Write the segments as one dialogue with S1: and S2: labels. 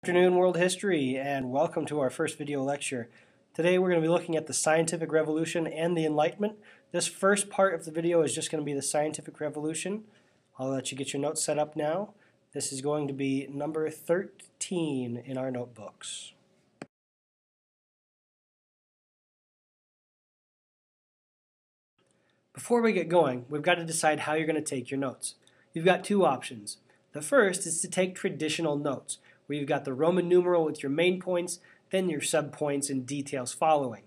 S1: Afternoon, World History, and welcome to our first video lecture. Today we're going to be looking at the Scientific Revolution and the Enlightenment. This first part of the video is just going to be the Scientific Revolution. I'll let you get your notes set up now. This is going to be number 13 in our notebooks. Before we get going, we've got to decide how you're going to take your notes. You've got two options. The first is to take traditional notes, where you've got the Roman numeral with your main points, then your subpoints and details following.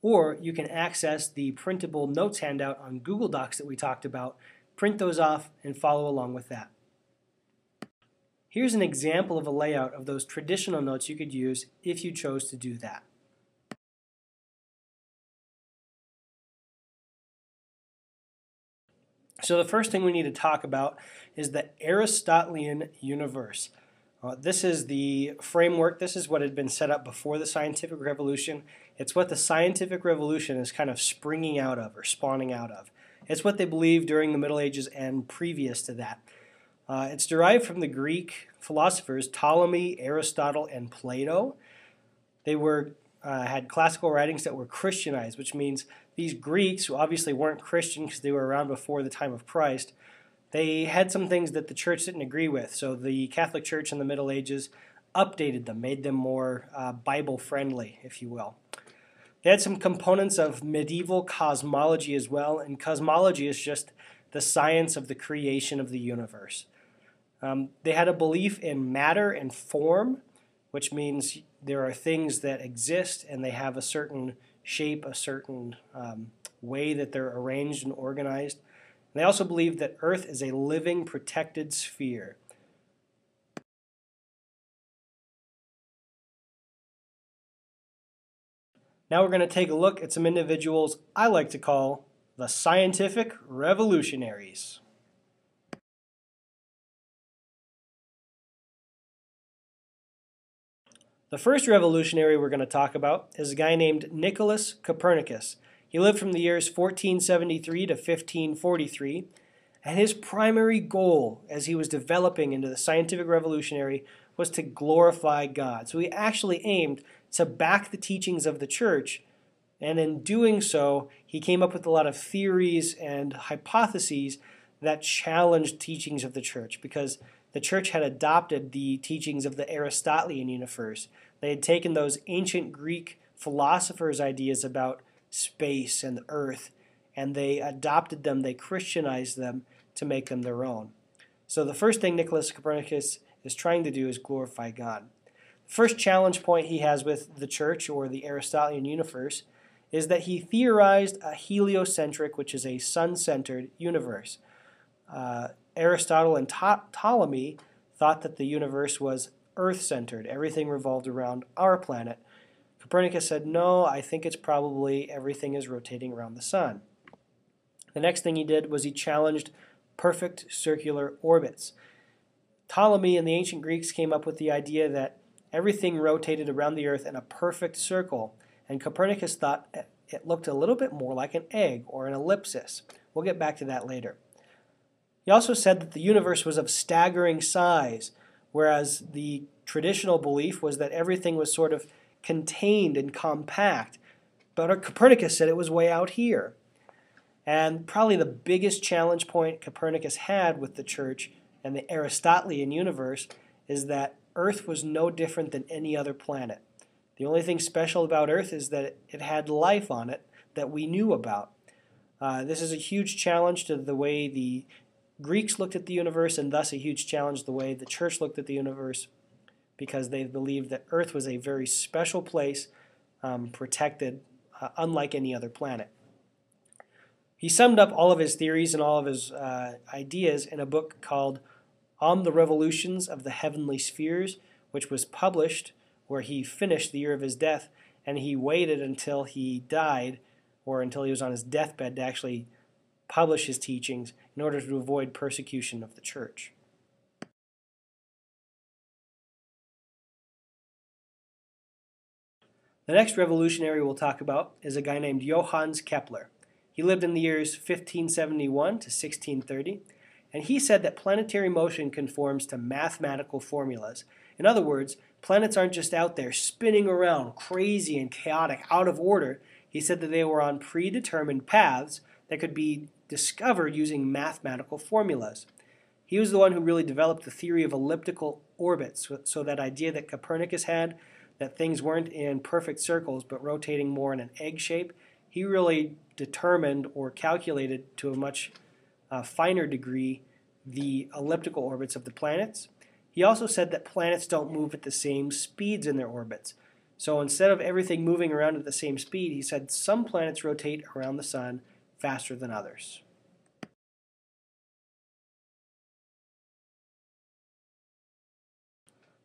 S1: Or you can access the printable notes handout on Google Docs that we talked about, print those off, and follow along with that. Here's an example of a layout of those traditional notes you could use if you chose to do that. So the first thing we need to talk about is the Aristotelian universe. This is the framework. This is what had been set up before the Scientific Revolution. It's what the Scientific Revolution is kind of springing out of or spawning out of. It's what they believed during the Middle Ages and previous to that. It's derived from the Greek philosophers Ptolemy, Aristotle, and Plato. They had classical writings that were Christianized, which means these Greeks, who obviously weren't Christian because they were around before the time of Christ, they had some things that the church didn't agree with. So the Catholic Church in the Middle Ages updated them, made them more Bible-friendly, if you will. They had some components of medieval cosmology as well, and cosmology is just the science of the creation of the universe. They had a belief in matter and form, which means there are things that exist and they have a certain shape, a certain way that they're arranged and organized. And they also believe that Earth is a living, protected sphere. Now we're going to take a look at some individuals I like to call the scientific revolutionaries. The first revolutionary we're going to talk about is a guy named Nicholas Copernicus. He lived from the years 1473 to 1543, and his primary goal as he was developing into the scientific revolutionary was to glorify God. So he actually aimed to back the teachings of the church, and in doing so, he came up with a lot of theories and hypotheses that challenged teachings of the church, because the church had adopted the teachings of the Aristotelian universe. They had taken those ancient Greek philosophers' ideas about space and the earth, and they adopted them, they Christianized them to make them their own. So the first thing Nicholas Copernicus is trying to do is glorify God. The first challenge point he has with the church or the Aristotelian universe is that he theorized a heliocentric, which is a sun-centered universe. Aristotle and Ptolemy thought that the universe was earth-centered. Everything revolved around our planet. Copernicus said, no, I think it's probably everything is rotating around the sun. The next thing he did was he challenged perfect circular orbits. Ptolemy and the ancient Greeks came up with the idea that everything rotated around the earth in a perfect circle, and Copernicus thought it looked a little bit more like an egg or an ellipsis. We'll get back to that later. He also said that the universe was of staggering size, whereas the traditional belief was that everything was sort of contained and compact. But Copernicus said it was way out here. And probably the biggest challenge point Copernicus had with the church and the Aristotelian universe is that Earth was no different than any other planet. The only thing special about Earth is that it had life on it that we knew about. This is a huge challenge to the way the Greeks looked at the universe, and thus a huge challenge the way the church looked at the universe, because they believed that Earth was a very special place, protected, unlike any other planet. He summed up all of his theories and all of his ideas in a book called On the Revolutions of the Heavenly Spheres, which was published where he finished the year of his death, and he waited until he died, or until he was on his deathbed, to actually publish his teachings in order to avoid persecution of the church. The next revolutionary we'll talk about is a guy named Johannes Kepler. He lived in the years 1571 to 1630, And he said that planetary motion conforms to mathematical formulas. In other words, planets aren't just out there spinning around crazy and chaotic, out of order. He said that they were on predetermined paths that could be discovered using mathematical formulas. He was the one who really developed the theory of elliptical orbits, so that idea that Copernicus had, that things weren't in perfect circles but rotating more in an egg shape, he really determined or calculated to a much finer degree the elliptical orbits of the planets. He also said that planets don't move at the same speeds in their orbits. So instead of everything moving around at the same speed, he said some planets rotate around the sun faster than others.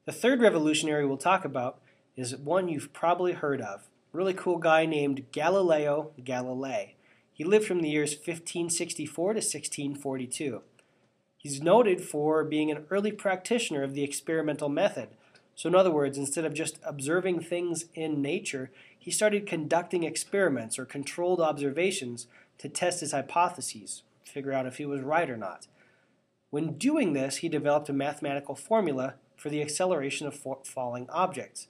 S1: The third revolutionary we'll talk about is one you've probably heard of. A really cool guy named Galileo Galilei. He lived from the years 1564 to 1642. He's noted for being an early practitioner of the experimental method. So in other words, instead of just observing things in nature, he started conducting experiments or controlled observations to test his hypotheses, figure out if he was right or not. When doing this, he developed a mathematical formula for the acceleration of falling objects.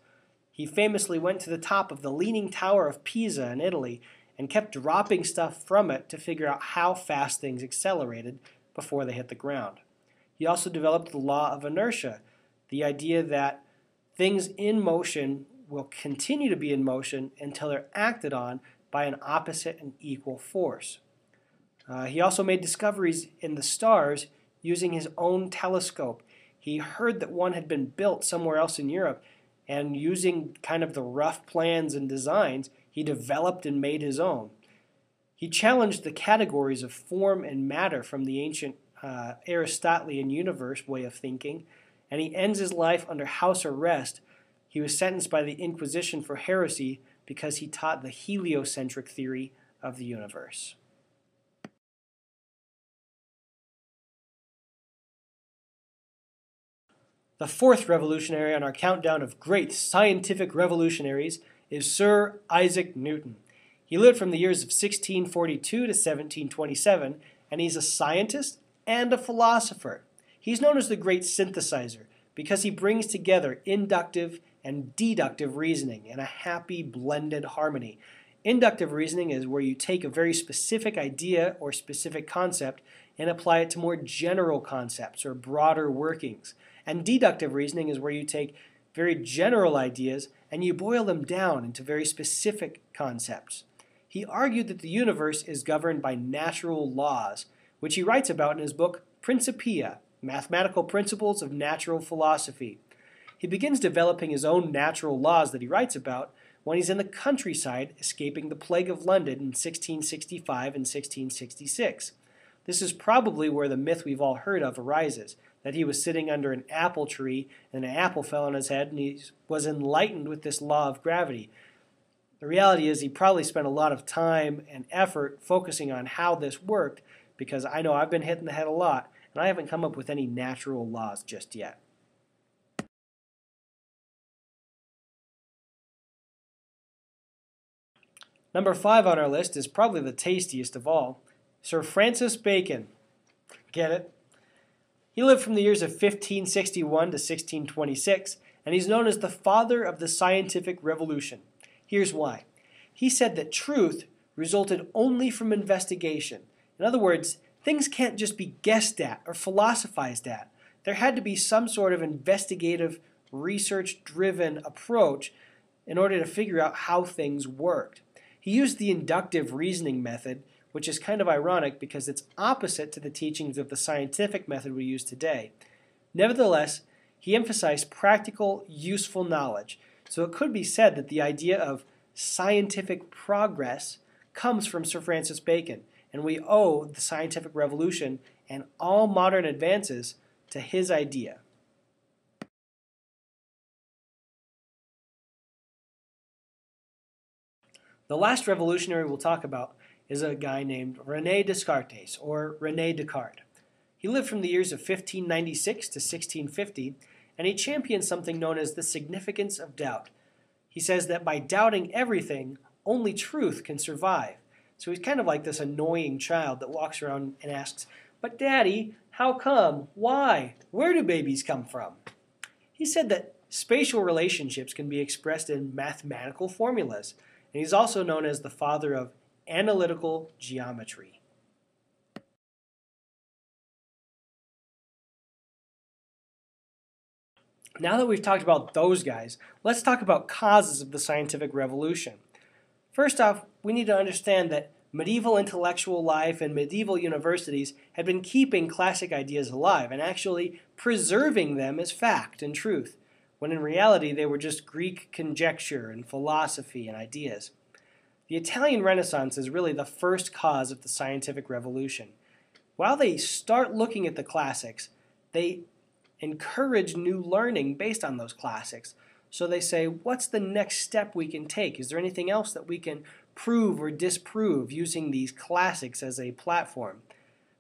S1: He famously went to the top of the Leaning Tower of Pisa in Italy and kept dropping stuff from it to figure out how fast things accelerated before they hit the ground. He also developed the law of inertia, the idea that things in motion will continue to be in motion until they're acted on by an opposite and equal force. He also made discoveries in the stars using his own telescope. He heard that one had been built somewhere else in Europe, and using kind of the rough plans and designs, he developed and made his own. He challenged the categories of form and matter from the ancient Aristotelian universe way of thinking, and he ends his life under house arrest. He was sentenced by the Inquisition for heresy because he taught the heliocentric theory of the universe. The fourth revolutionary on our countdown of great scientific revolutionaries is Sir Isaac Newton. He lived from the years of 1642 to 1727, and he's a scientist and a philosopher. He's known as the great synthesizer because he brings together inductive and deductive reasoning in a happy blended harmony. Inductive reasoning is where you take a very specific idea or specific concept and apply it to more general concepts or broader workings. And deductive reasoning is where you take very general ideas and you boil them down into very specific concepts. He argued that the universe is governed by natural laws, which he writes about in his book Principia, Mathematical Principles of Natural Philosophy. He begins developing his own natural laws that he writes about when he's in the countryside escaping the Plague of London in 1665 and 1666. This is probably where the myth we've all heard of arises, that he was sitting under an apple tree and an apple fell on his head and he was enlightened with this law of gravity. The reality is he probably spent a lot of time and effort focusing on how this worked, because I know I've been hit in the head a lot and I haven't come up with any natural laws just yet. Number 5 on our list is probably the tastiest of all, Sir Francis Bacon. Get it? He lived from the years of 1561 to 1626, and he's known as the father of the scientific revolution. Here's why. He said that truth resulted only from investigation. In other words, things can't just be guessed at or philosophized at. There had to be some sort of investigative, research-driven approach in order to figure out how things worked. He used the inductive reasoning method, which is kind of ironic because it's opposite to the teachings of the scientific method we use today. Nevertheless, he emphasized practical, useful knowledge. So it could be said that the idea of scientific progress comes from Sir Francis Bacon, and we owe the scientific revolution and all modern advances to his idea. The last revolutionary we'll talk about is a guy named René Descartes, or René Descartes. He lived from the years of 1596 to 1650, and he championed something known as the significance of doubt. He says that by doubting everything, only truth can survive. So he's kind of like this annoying child that walks around and asks, "But Daddy, How come? Why? Where do babies come from? He said that spatial relationships can be expressed in mathematical formulas, and he's also known as the father of analytical geometry. Now that we've talked about those guys, let's talk about causes of the scientific revolution. First off, we need to understand that medieval intellectual life and medieval universities had been keeping classic ideas alive and actually preserving them as fact and truth, when in reality they were just Greek conjecture and philosophy and ideas. The Italian Renaissance is really the first cause of the scientific revolution. While they start looking at the classics, they encourage new learning based on those classics. So they say, what's the next step we can take? Is there anything else that we can prove or disprove using these classics as a platform?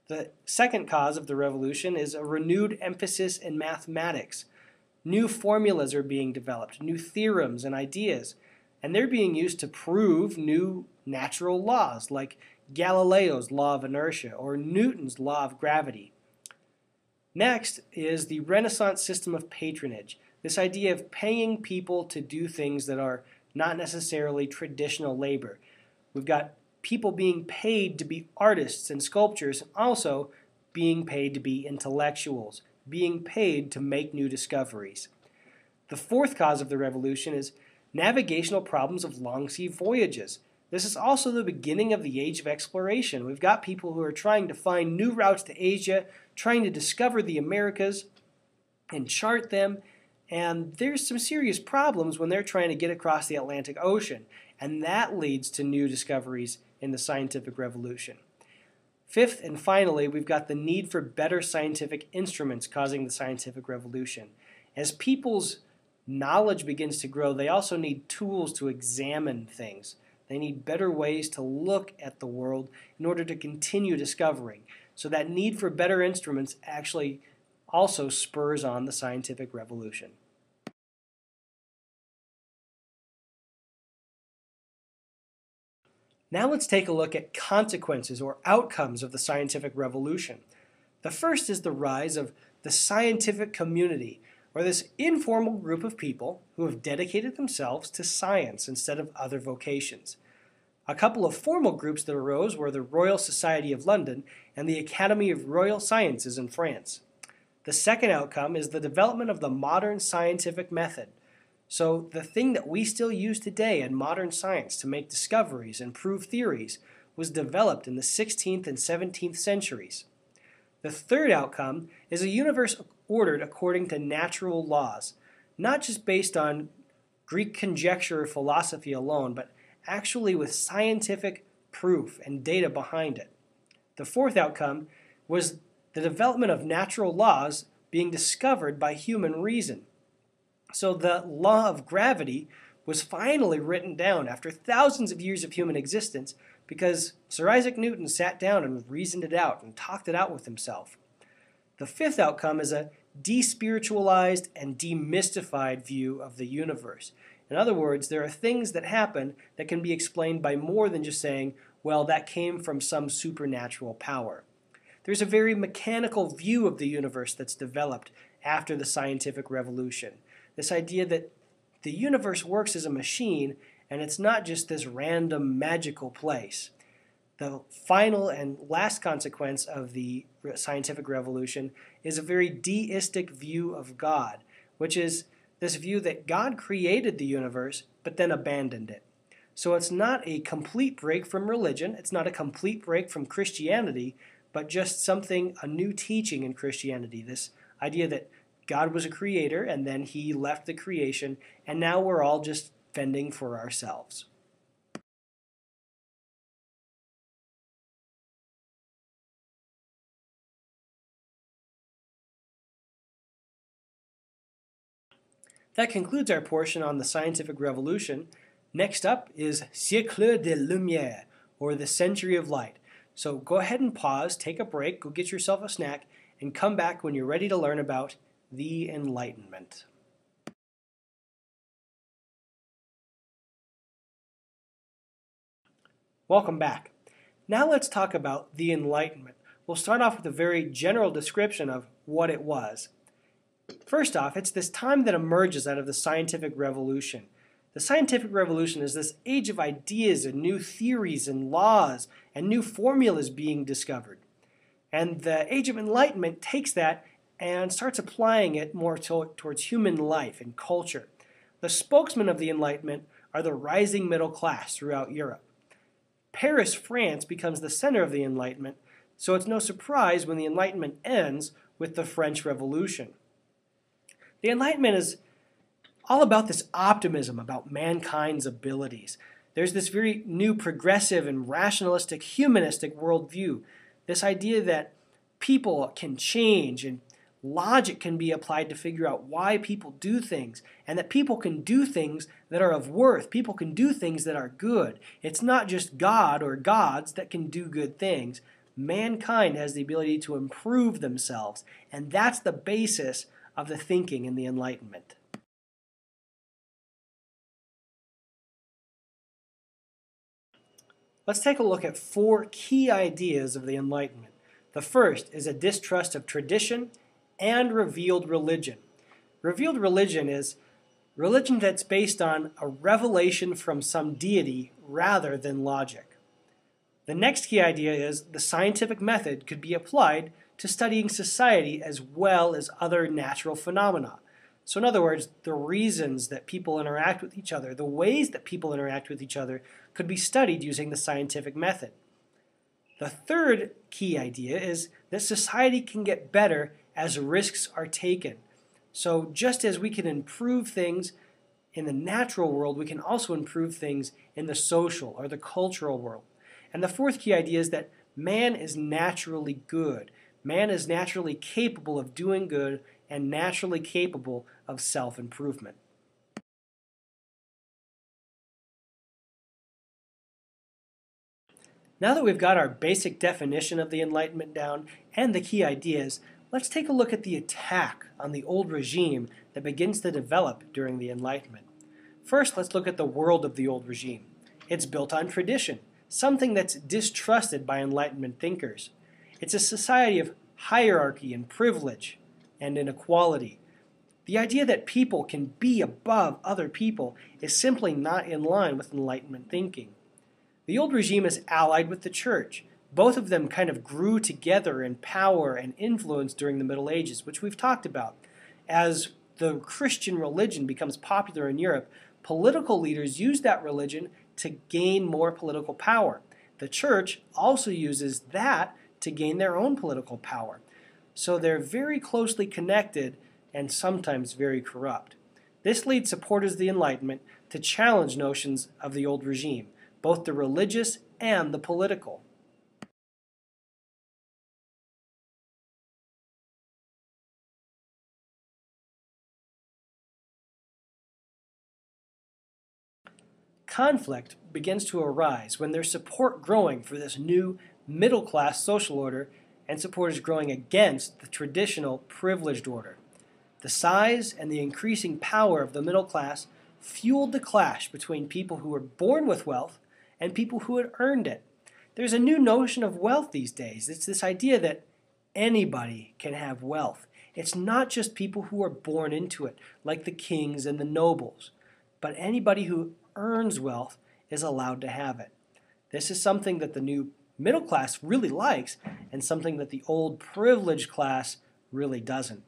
S1: The second cause of the revolution is a renewed emphasis in mathematics. New formulas are being developed, new theorems and ideas, and they're being used to prove new natural laws like Galileo's law of inertia or Newton's law of gravity. Next is the Renaissance system of patronage, this idea of paying people to do things that are not necessarily traditional labor. We've got people being paid to be artists and sculptors, and also being paid to be intellectuals, being paid to make new discoveries. The fourth cause of the revolution is navigational problems of long sea voyages. This is also the beginning of the age of exploration. We've got people who are trying to find new routes to Asia, trying to discover the Americas and chart them, and there's some serious problems when they're trying to get across the Atlantic Ocean, and that leads to new discoveries in the scientific revolution. Fifth and finally, we've got the need for better scientific instruments causing the scientific revolution. As people's knowledge begins to grow, they also need tools to examine things. They need better ways to look at the world in order to continue discovering. So that need for better instruments actually also spurs on the scientific revolution. Now let's take a look at consequences or outcomes of the scientific revolution. The first is the rise of the scientific community, or this informal group of people who have dedicated themselves to science instead of other vocations. A couple of formal groups that arose were the Royal Society of London and the Academy of Royal Sciences in France. The second outcome is the development of the modern scientific method. So the thing that we still use today in modern science to make discoveries and prove theories was developed in the 16th and 17th centuries. The third outcome is a universe ordered according to natural laws, not just based on Greek conjecture or philosophy alone, but actually with scientific proof and data behind it. The fourth outcome was the development of natural laws being discovered by human reason. So the law of gravity was finally written down after thousands of years of human existence because Sir Isaac Newton sat down and reasoned it out and talked it out with himself. The fifth outcome is a despiritualized and demystified view of the universe. In other words, there are things that happen that can be explained by more than just saying, well, that came from some supernatural power. There's a very mechanical view of the universe that's developed after the scientific revolution. This idea that the universe works as a machine and it's not just this random magical place. The final and last consequence of the scientific revolution is a very deistic view of God, which is this view that God created the universe but then abandoned it. So it's not a complete break from religion, it's not a complete break from Christianity, but just something, a new teaching in Christianity, this idea that God was a creator and then he left the creation and now we're all just fending for ourselves. That concludes our portion on the scientific revolution. Next up is Siècle des Lumières, or the Century of Light. So go ahead and pause, take a break, go get yourself a snack, and come back when you're ready to learn about the Enlightenment. Welcome back. Now let's talk about the Enlightenment. we'll start off with a very general description of what it was. First off, it's this time that emerges out of the scientific revolution. The scientific revolution is this age of ideas and new theories and laws and new formulas being discovered. And the age of enlightenment takes that and starts applying it more towards human life and culture. The spokesmen of the Enlightenment are the rising middle class throughout Europe. Paris, France becomes the center of the Enlightenment, so it's no surprise when the Enlightenment ends with the French Revolution. The Enlightenment is all about this optimism about mankind's abilities. There's this very new progressive and rationalistic humanistic worldview. This idea that people can change and logic can be applied to figure out why people do things, and that people can do things that are of worth. People can do things that are good. It's not just God or gods that can do good things. Mankind has the ability to improve themselves, and that's the basis of the thinking in the Enlightenment. Let's take a look at 4 key ideas of the Enlightenment. The first is a distrust of tradition and revealed religion. Revealed religion is religion that's based on a revelation from some deity rather than logic. The next key idea is the scientific method could be applied to studying society as well as other natural phenomena. So in other words, the reasons that people interact with each other, the ways that people interact with each other could be studied using the scientific method. The third key idea is that society can get better as risks are taken. So just as we can improve things in the natural world, we can also improve things in the social or the cultural world. And the fourth key idea is that man is naturally good. Man is naturally capable of doing good and naturally capable of self-improvement. Now that we've got our basic definition of the Enlightenment down and the key ideas, let's take a look at the attack on the old regime that begins to develop during the Enlightenment. First, let's look at the world of the old regime. It's built on tradition, something that's distrusted by Enlightenment thinkers. It's a society of hierarchy and privilege and inequality. The idea that people can be above other people is simply not in line with Enlightenment thinking. The old regime is allied with the church. Both of them kind of grew together in power and influence during the Middle Ages, which we've talked about. As the Christian religion becomes popular in Europe, political leaders use that religion to gain more political power. The church also uses that to gain their own political power. So they're very closely connected and sometimes very corrupt. This leads supporters of the Enlightenment to challenge notions of the old regime, both the religious and the political. Conflict begins to arise when there's support growing for this new middle-class social order and support is growing against the traditional privileged order. The size and the increasing power of the middle class fueled the clash between people who were born with wealth and people who had earned it. There's a new notion of wealth these days. It's this idea that anybody can have wealth. It's not just people who are born into it, like the kings and the nobles, but anybody who earns wealth is allowed to have it. This is something that the new middle class really likes and something that the old privileged class really doesn't.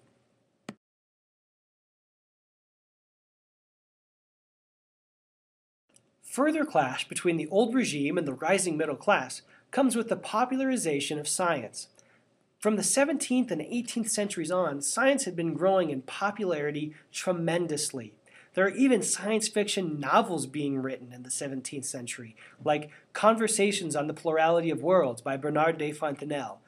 S1: Further clash between the old regime and the rising middle class comes with the popularization of science. From the 17th and 18th centuries on, science had been growing in popularity tremendously. There are even science fiction novels being written in the 17th century, like Conversations on the Plurality of Worlds by Bernard de Fontenelle,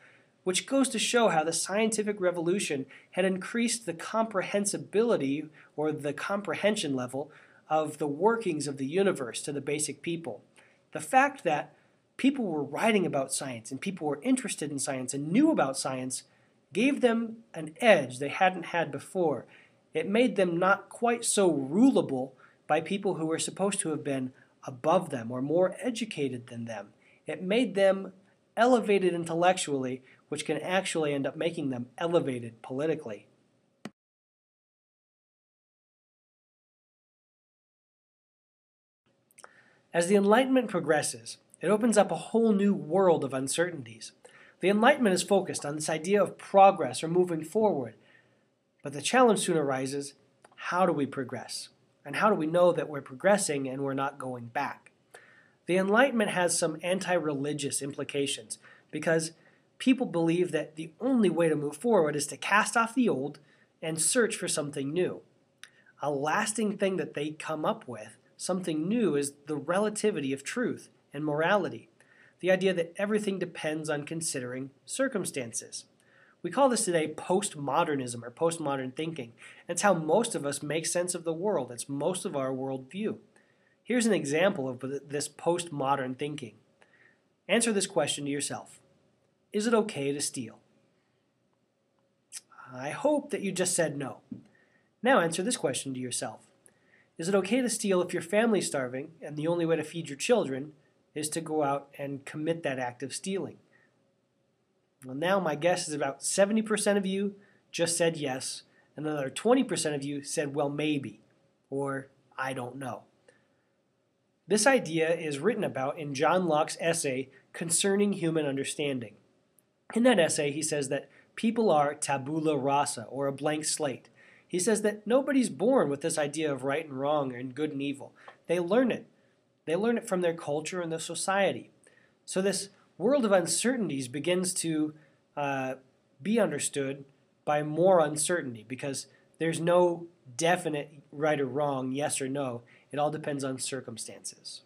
S1: which goes to show how the scientific revolution had increased the comprehensibility or the comprehension level of the workings of the universe to the basic people. The fact that people were writing about science and people were interested in science and knew about science gave them an edge they hadn't had before. It made them not quite so rulable by people who were supposed to have been above them or more educated than them. It made them elevated intellectually which can actually end up making them elevated politically. As the Enlightenment progresses, it opens up a whole new world of uncertainties. The Enlightenment is focused on this idea of progress or moving forward, but the challenge soon arises, how do we progress? And how do we know that we're progressing and we're not going back? The Enlightenment has some anti-religious implications because people believe that the only way to move forward is to cast off the old and search for something new. A lasting thing that they come up with, something new, is the relativity of truth and morality. The idea that everything depends on considering circumstances. We call this today postmodernism or postmodern thinking. It's how most of us make sense of the world. It's most of our worldview. Here's an example of this postmodern thinking. Answer this question to yourself. Is it okay to steal? I hope that you just said no. Now answer this question to yourself. Is it okay to steal if your family's starving and the only way to feed your children is to go out and commit that act of stealing? Well, now my guess is about 70% of you just said yes, and another 20% of you said, well, maybe, or I don't know. This idea is written about in John Locke's essay, Concerning Human Understanding. In that essay, he says that people are tabula rasa, or a blank slate. He says that nobody's born with this idea of right and wrong and good and evil. They learn it. They learn it from their culture and their society. So this world of uncertainties begins to be understood by more uncertainty because there's no definite right or wrong, yes or no. It all depends on circumstances.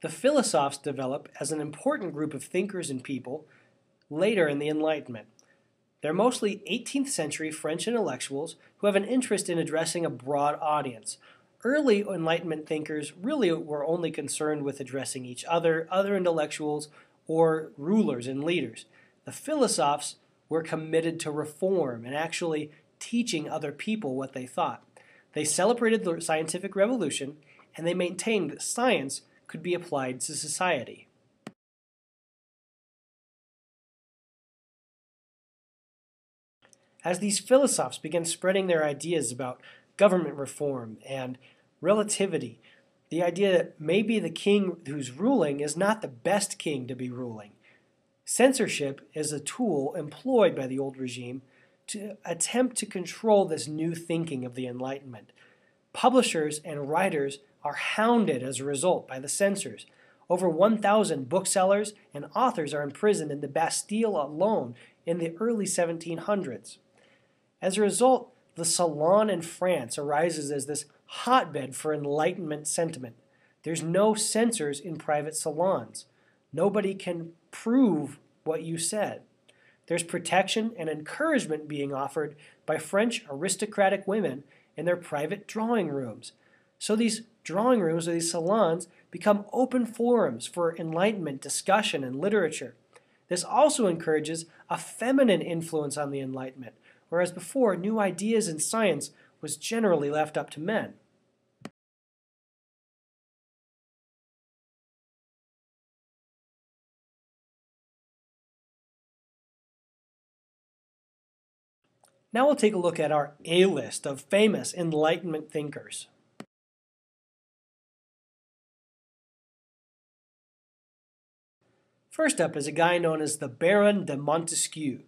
S1: The philosophes develop as an important group of thinkers and people later in the Enlightenment. They're mostly 18th century French intellectuals who have an interest in addressing a broad audience. Early Enlightenment thinkers really were only concerned with addressing each other intellectuals, or rulers and leaders. The philosophes were committed to reform and actually teaching other people what they thought. They celebrated the scientific revolution, and they maintained that science could be applied to society. As these philosophes began spreading their ideas about government reform and relativity, the idea that maybe the king who's ruling is not the best king to be ruling. Censorship is a tool employed by the old regime to attempt to control this new thinking of the Enlightenment. Publishers and writers are hounded as a result by the censors. Over 1,000 booksellers and authors are imprisoned in the Bastille alone in the early 1700s. As a result, the salon in France arises as this hotbed for Enlightenment sentiment. There's no censors in private salons. Nobody can prove what you said. There's protection and encouragement being offered by French aristocratic women in their private drawing rooms. So these drawing rooms or these salons become open forums for Enlightenment discussion and literature. This also encourages a feminine influence on the Enlightenment, whereas before, new ideas in science was generally left up to men. Now we'll take a look at our A-list of famous Enlightenment thinkers. First up is a guy known as the Baron de Montesquieu.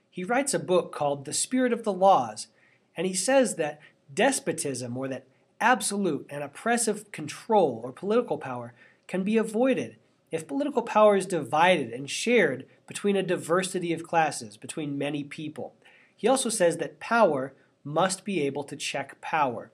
S1: He writes a book called The Spirit of the Laws, and he says that despotism, or that absolute and oppressive control or political power, can be avoided if political power is divided and shared between a diversity of classes, between many people. He also says that power must be able to check power.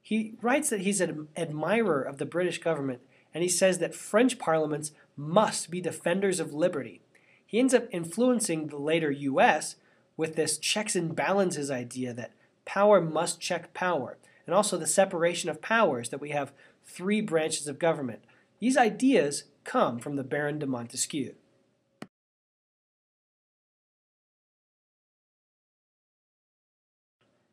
S1: He writes that he's an admirer of the British government, and he says that French parliaments must be defenders of liberty. He ends up influencing the later US with this checks and balances idea that power must check power, and also the separation of powers, that we have three branches of government. These ideas come from the Baron de Montesquieu.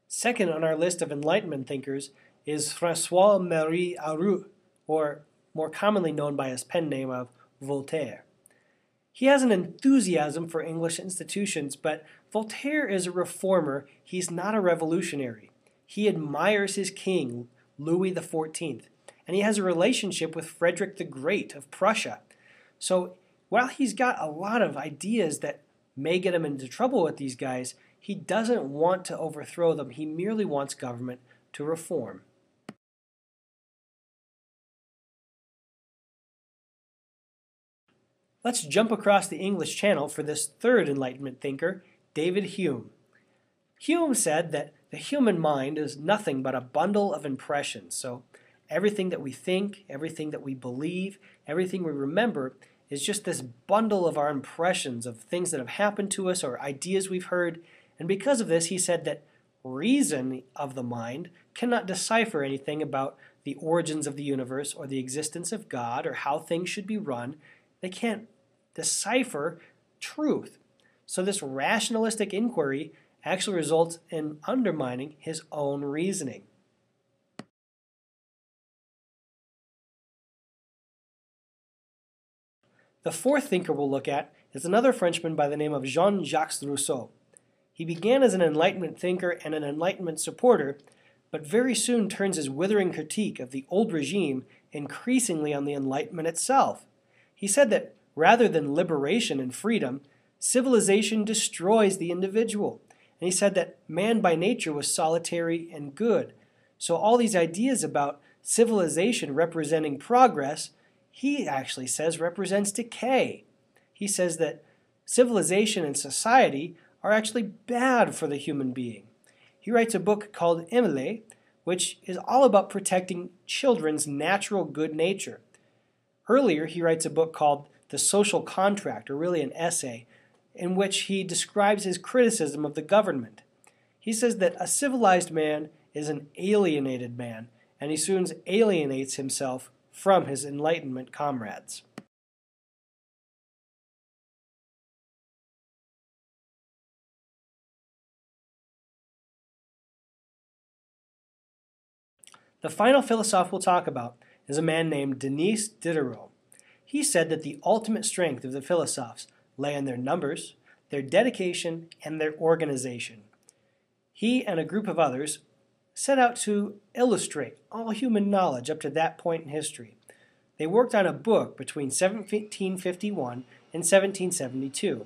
S1: Second on our list of Enlightenment thinkers is François-Marie Arouet, or more commonly known by his pen name of Voltaire. He has an enthusiasm for English institutions, but Voltaire is a reformer. He's not a revolutionary. He admires his king, Louis XIV, and he has a relationship with Frederick the Great of Prussia. So while he's got a lot of ideas that may get him into trouble with these guys, he doesn't want to overthrow them. He merely wants government to reform. Let's jump across the English Channel for this third Enlightenment thinker, David Hume. Hume said that the human mind is nothing but a bundle of impressions. So everything that we think, everything that we believe, everything we remember is just this bundle of our impressions of things that have happened to us or ideas we've heard. And because of this, he said that reason of the mind cannot decipher anything about the origins of the universe or the existence of God or how things should be run. They can't decipher truth. So this rationalistic inquiry actually results in undermining his own reasoning. The fourth thinker we'll look at is another Frenchman by the name of Jean-Jacques Rousseau. He began as an Enlightenment thinker and an Enlightenment supporter, but very soon turns his withering critique of the old regime increasingly on the Enlightenment itself. He said that rather than liberation and freedom, civilization destroys the individual. And he said that man by nature was solitary and good. So all these ideas about civilization representing progress, he actually says represents decay. He says that civilization and society are actually bad for the human being. He writes a book called Emile, which is all about protecting children's natural good nature. Earlier, he writes a book called The Social Contract, or really an essay, in which he describes his criticism of the government. He says that a civilized man is an alienated man, and he soon alienates himself from his Enlightenment comrades. The final philosopher we'll talk about is a man named Denis Diderot. He said that the ultimate strength of the philosophers lay in their numbers, their dedication, and their organization. He and a group of others set out to illustrate all human knowledge up to that point in history. They worked on a book between 1751 and 1772.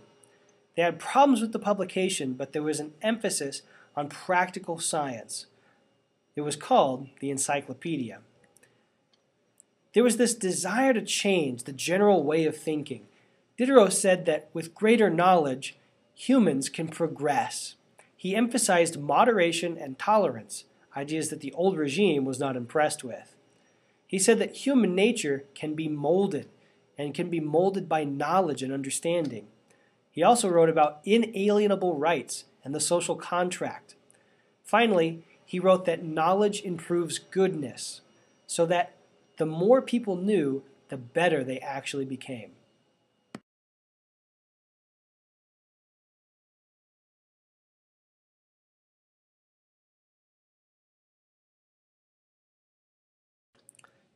S1: They had problems with the publication, but there was an emphasis on practical science. It was called the Encyclopedia. There was this desire to change the general way of thinking. Diderot said that with greater knowledge, humans can progress. He emphasized moderation and tolerance, ideas that the old regime was not impressed with. He said that human nature can be molded, and can be molded by knowledge and understanding. He also wrote about inalienable rights and the social contract. Finally, he wrote that knowledge improves goodness, so that the more people knew, the better they actually became.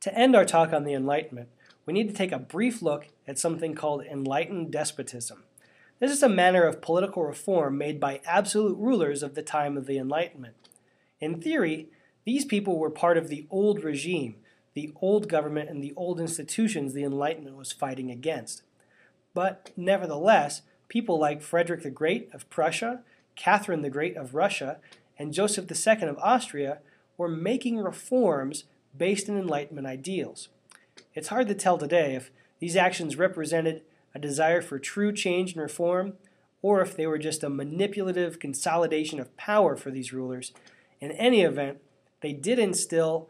S1: To end our talk on the Enlightenment, we need to take a brief look at something called enlightened despotism. This is a manner of political reform made by absolute rulers of the time of the Enlightenment. In theory, these people were part of the old regime, the old government and the old institutions the Enlightenment was fighting against. But nevertheless, people like Frederick the Great of Prussia, Catherine the Great of Russia, and Joseph II of Austria were making reforms based in Enlightenment ideals. It's hard to tell today if these actions represented a desire for true change and reform, or if they were just a manipulative consolidation of power for these rulers. In any event, they did instill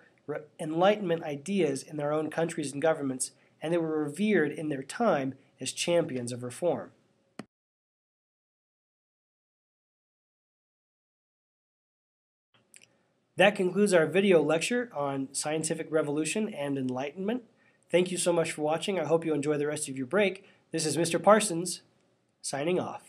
S1: Enlightenment ideas in their own countries and governments, and they were revered in their time as champions of reform. That concludes our video lecture on scientific revolution and enlightenment. Thank you so much for watching. I hope you enjoy the rest of your break. This is Mr. Parsons, signing off.